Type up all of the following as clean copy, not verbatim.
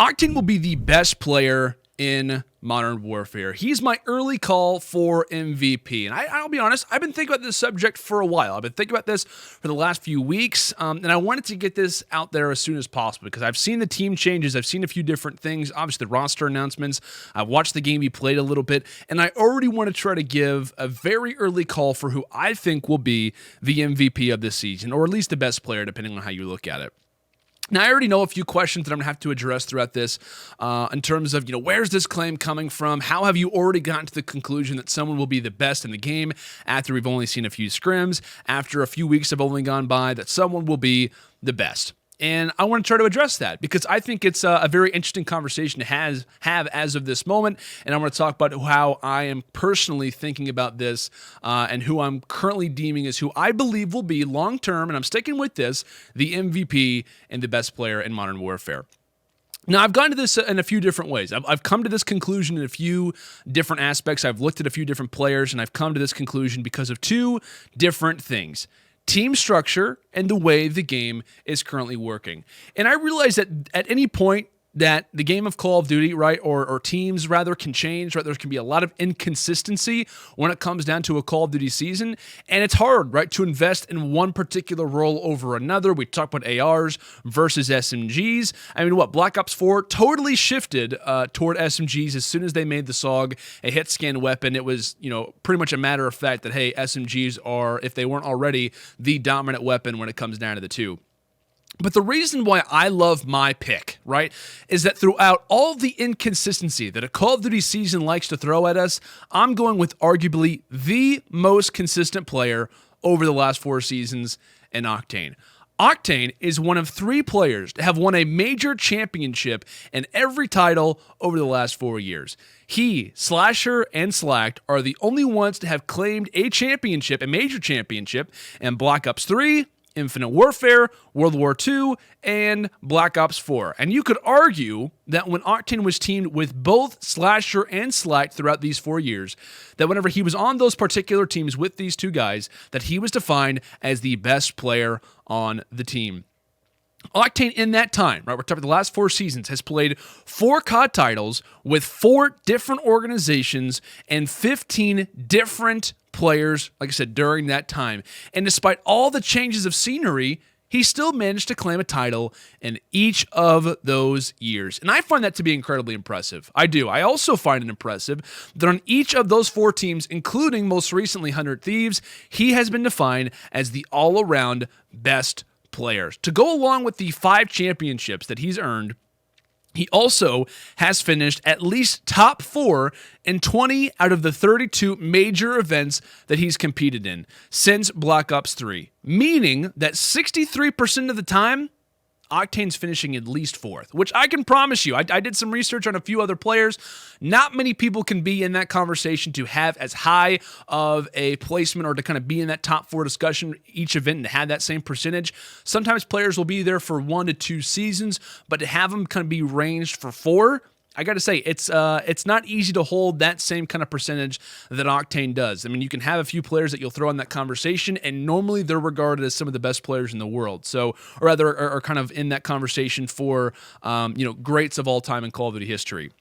Octane will be the best player in Modern Warfare. He's my early call for MVP. And I'll be honest, I've been thinking about this subject for a while. I've been thinking about this for the last few weeks, and I wanted to get this out there as soon as possible because I've seen the team changes. I've seen a few different things, obviously the roster announcements. I've watched the game be played a little bit, and I already want to try to give a very early call for who I think will be the MVP of this season, or at least the best player, depending on how you look at it. Now, I already know a few questions that I'm going to have to address throughout this in terms of, where's this claim coming from? How have you already gotten to the conclusion that someone will be the best in the game after we've only seen a few scrims, after a few weeks have only gone by, that someone will be the best? And I want to try to address that because I think it's a very interesting conversation to have as of this moment. And I want to talk about how I am personally thinking about this and who I'm currently deeming as who I believe will be long-term, and I'm sticking with this, the MVP and the best player in Modern Warfare. Now, I've gone to this in a few different ways. I've come to this conclusion in a few different aspects. I've looked at a few different players, and I've come to this conclusion because of two different things: team structure and the way the game is currently working. And I realize that at any point that the game of Call of Duty, right, or teams rather, can change, right? There can be a lot of inconsistency when it comes down to a Call of Duty season, and it's hard, right, to invest in one particular role over another. We talk about ARs versus SMGs. I mean, Black Ops 4 totally shifted toward SMGs as soon as they made the SOG a hit scan weapon. It was, pretty much a matter of fact that, hey, SMGs are, if they weren't already, the dominant weapon when it comes down to the two. But the reason why I love my pick, right, is that throughout all the inconsistency that a Call of Duty season likes to throw at us, I'm going with arguably the most consistent player over the last 4 seasons in Octane. Octane is one of 3 players to have won a major championship in every title over the last 4 years. He, Slasher, and Slacked are the only ones to have claimed a championship, a major championship, in Black Ops 3, Infinite Warfare, World War II, and Black Ops 4. And you could argue that when Octane was teamed with both Slasher and Slacked throughout these 4 years, that whenever he was on those particular teams with these two guys, that he was defined as the best player on the team. Octane in that time, right, we're talking about the last 4 seasons, has played 4 COD titles with 4 different organizations and 15 different players, like I said, during that time. And despite all the changes of scenery, he still managed to claim a title in each of those years. And I find that to be incredibly impressive. I do. I also find it impressive that on each of those 4 teams, including most recently 100 Thieves, he has been defined as the all-around best players. To go along with the 5 championships that he's earned, he also has finished at least top 4 in 20 out of the 32 major events that he's competed in since Black Ops 3, meaning that 63% of the time, Octane's finishing at least 4th, which I can promise you, I did some research on a few other players. Not many people can be in that conversation to have as high of a placement or to kind of be in that top 4 discussion each event and have that same percentage. Sometimes players will be there for 1 to 2 seasons, but to have them kind of be ranged for 4, I got to say, it's not easy to hold that same kind of percentage that Octane does. I mean, you can have a few players that you'll throw in that conversation, and normally they're regarded as some of the best players in the world. So, or rather, are kind of in that conversation for, greats of all time in Call of Duty history.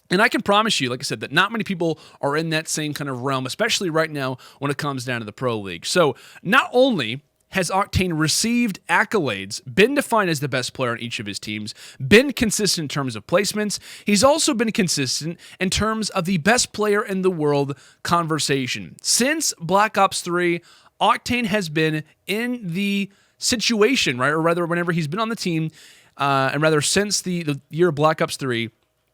And I can promise you, like I said, that not many people are in that same kind of realm, especially right now when it comes down to the Pro League. So, not only has Octane received accolades, been defined as the best player on each of his teams, been consistent in terms of placements, he's also been consistent in terms of the best player in the world conversation. Since Black Ops 3, Octane has been in the situation, right, or rather whenever he's been on the team, and rather since the year of Black Ops 3,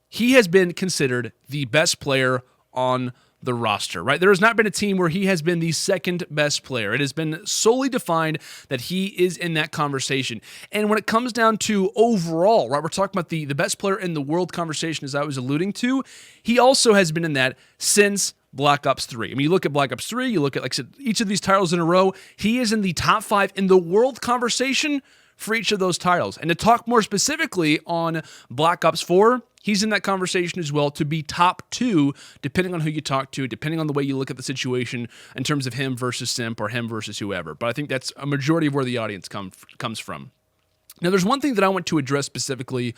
he has been considered the best player on the roster, right? There has not been a team where he has been the second best player. It has been solely defined that he is in that conversation. And when it comes down to overall, right, we're talking about the best player in the world conversation, as I was alluding to, he also has been in that since Black Ops 3. I mean, you look at Black Ops 3, you look at, like I said, each of these titles in a row, he is in the top 5 in the world conversation for each of those titles. And to talk more specifically on Black Ops 4, he's in that conversation as well to be top 2, depending on who you talk to, depending on the way you look at the situation in terms of him versus Simp or him versus whoever. But I think that's a majority of where the audience comes from. Now, there's one thing that I want to address specifically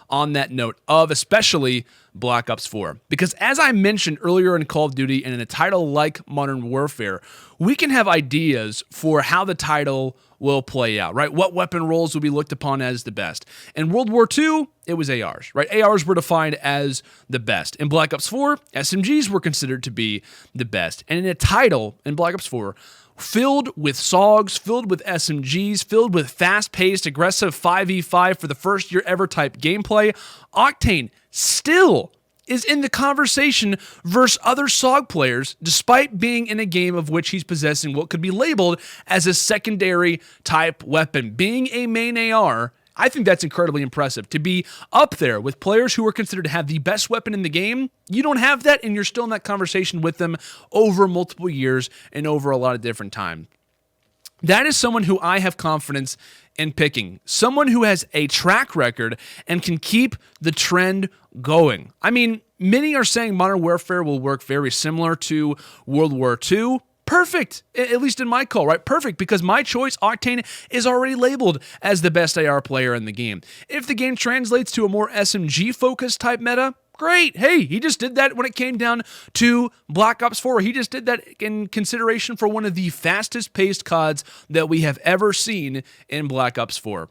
on that note of especially Black Ops 4. Because as I mentioned earlier in Call of Duty and in a title like Modern Warfare, we can have ideas for how the title will play out, right? What weapon roles will be looked upon as the best. In World War II, it was ARs, right? ARs were defined as the best. In Black Ops 4, SMGs were considered to be the best. And in a title in Black Ops 4, filled with SOGs, filled with SMGs, filled with fast-paced, aggressive 5v5 for the first year ever type gameplay, Octane still is in the conversation versus other SOG players, despite being in a game of which he's possessing what could be labeled as a secondary type weapon. Being a main AR, I think that's incredibly impressive. To be up there with players who are considered to have the best weapon in the game, you don't have that, and you're still in that conversation with them over multiple years and over a lot of different time. That is someone who I have confidence in picking. Someone who has a track record and can keep the trend going. I mean, many are saying Modern Warfare will work very similar to World War II. Perfect, at least in my call, right? Perfect, because my choice, Octane, is already labeled as the best AR player in the game. If the game translates to a more SMG-focused type meta, great. Hey, he just did that when it came down to Black Ops 4. He just did that in consideration for one of the fastest-paced CODs that we have ever seen in Black Ops 4.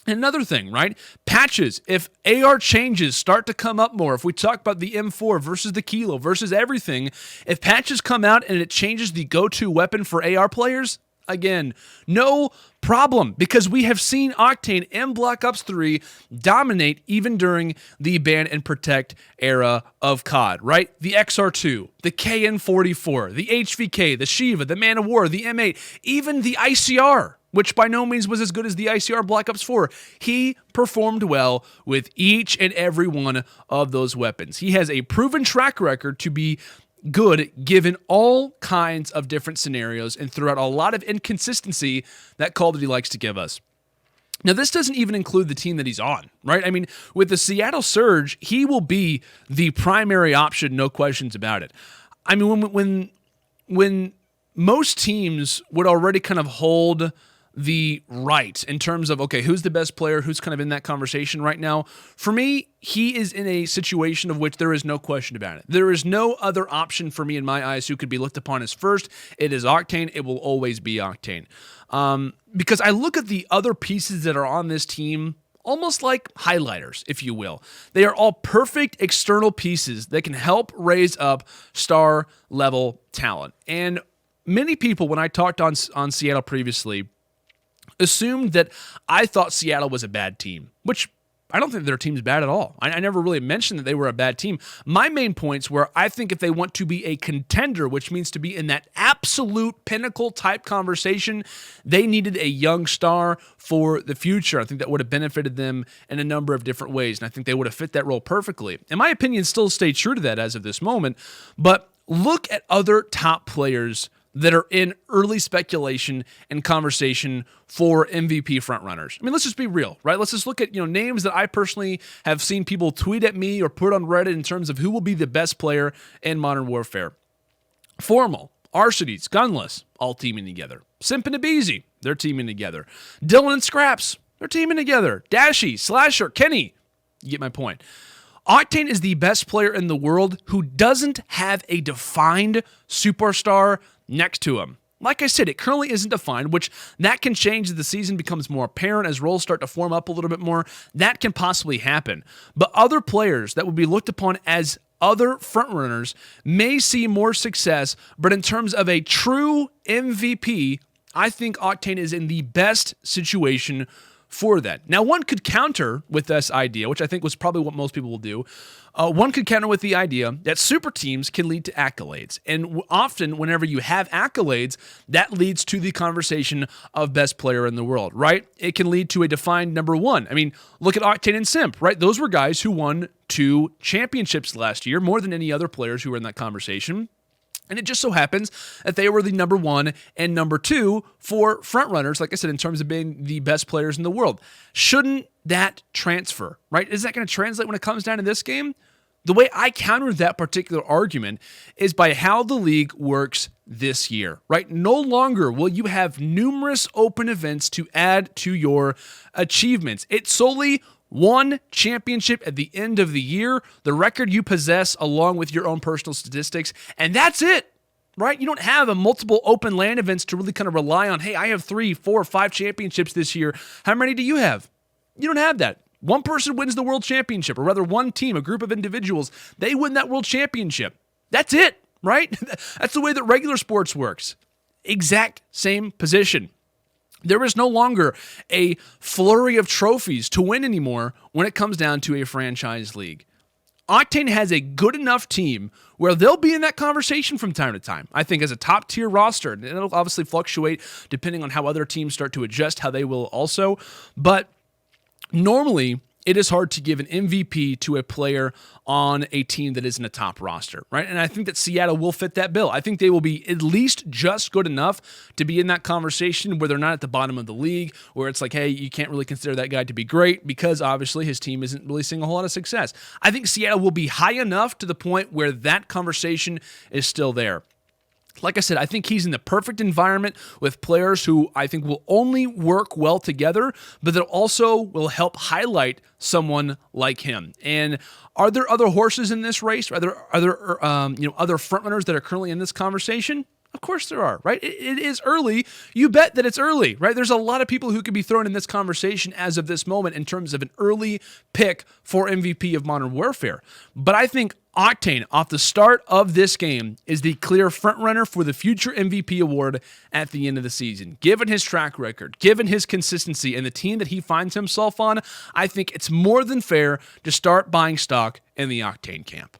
Another thing, right? Patches. If AR changes start to come up more, if we talk about the M4 versus the Kilo versus everything, if patches come out and it changes the go-to weapon for AR players, again, no problem, because we have seen Octane and Black Ops 3 dominate even during the ban and protect era of COD, right? The XR2, the KN44, the HVK, the Shiva, the Man of War, the M8, even the ICR, which by no means was as good as the ICR Black Ops 4. He performed well with each and every one of those weapons. He has a proven track record to be good given all kinds of different scenarios and throughout a lot of inconsistency that Call of Duty likes to give us. Now, this doesn't even include the team that he's on, right? I mean, with the Seattle Surge, he will be the primary option, no questions about it. I mean, when most teams would already kind of hold the right in terms of, okay, who's the best player, who's kind of in that conversation right now, for me, he is in a situation of which there is no question about it. There is no other option for me in my eyes who could be looked upon as first. It is Octane. It will always be Octane. Because I look at the other pieces that are on this team almost like highlighters, if you will. They are all perfect external pieces that can help raise up star level talent. And many people, when I talked on Seattle previously, assumed that I thought Seattle was a bad team, which I don't think their team's bad at all. I never really mentioned that they were a bad team. My main points were, I think if they want to be a contender, which means to be in that absolute pinnacle type conversation, they needed a young star for the future. I think that would have benefited them in a number of different ways, and I think they would have fit that role perfectly. And my opinion still stays true to that as of this moment, but look at other top players that are in early speculation and conversation for MVP frontrunners. I mean, let's just be real, right? Let's just look at, names that I personally have seen people tweet at me or put on Reddit in terms of who will be the best player in Modern Warfare. Formal, Arcides, Gunless, all teaming together. Simp and Abizi, they're teaming together. Dylan and Scraps, they're teaming together. Dashy, Slasher, Kenny, you get my point. Octane is the best player in the world who doesn't have a defined superstar next to him. Like I said, it currently isn't defined, which that can change as the season becomes more apparent, as roles start to form up a little bit more. That can possibly happen. But other players that would be looked upon as other frontrunners may see more success, but in terms of a true MVP, I think Octane is in the best situation for that. Now, one could counter with this idea, which I think was probably what most people will do. One could counter with the idea that super teams can lead to accolades. And often, whenever you have accolades, that leads to the conversation of best player in the world, right? It can lead to a defined number one. I mean, look at Octane and Simp, right? Those were guys who won 2 championships last year, more than any other players who were in that conversation. And it just so happens that they were the number 1 and number 2 for frontrunners, like I said, in terms of being the best players in the world. Shouldn't that transfer, right? Is that going to translate when it comes down to this game? The way I counter that particular argument is by how the league works this year, right? No longer will you have numerous open events to add to your achievements. It's solely one championship at the end of the year, the record you possess along with your own personal statistics, and that's it. Right? You don't have a multiple open LAN events to really kind of rely on, hey, I have 3, 4, 5 championships this year. How many do you have? You don't have that. One person wins the world championship, or rather one team, a group of individuals, they win that world championship. That's it, right? That's the way that regular sports works. Exact same position. There is no longer a flurry of trophies to win anymore when it comes down to a franchise league. Octane has a good enough team where they'll be in that conversation from time to time. I think as a top tier roster, and it'll obviously fluctuate depending on how other teams start to adjust, how they will also. But normally, it is hard to give an MVP to a player on a team that isn't a top roster, right? And I think that Seattle will fit that bill. I think they will be at least just good enough to be in that conversation where they're not at the bottom of the league, where it's like, hey, you can't really consider that guy to be great because obviously his team isn't really seeing a whole lot of success. I think Seattle will be high enough to the point where that conversation is still there. Like I said, I think he's in the perfect environment with players who I think will only work well together, but that also will help highlight someone like him. And are there other horses in this race? Are there other frontrunners that are currently in this conversation? Of course there are, right? It is early. You bet that it's early, right? There's a lot of people who could be thrown in this conversation as of this moment in terms of an early pick for MVP of Modern Warfare. But I think Octane, off the start of this game, is the clear frontrunner for the future MVP award at the end of the season. Given his track record, given his consistency, and the team that he finds himself on, I think it's more than fair to start buying stock in the Octane camp.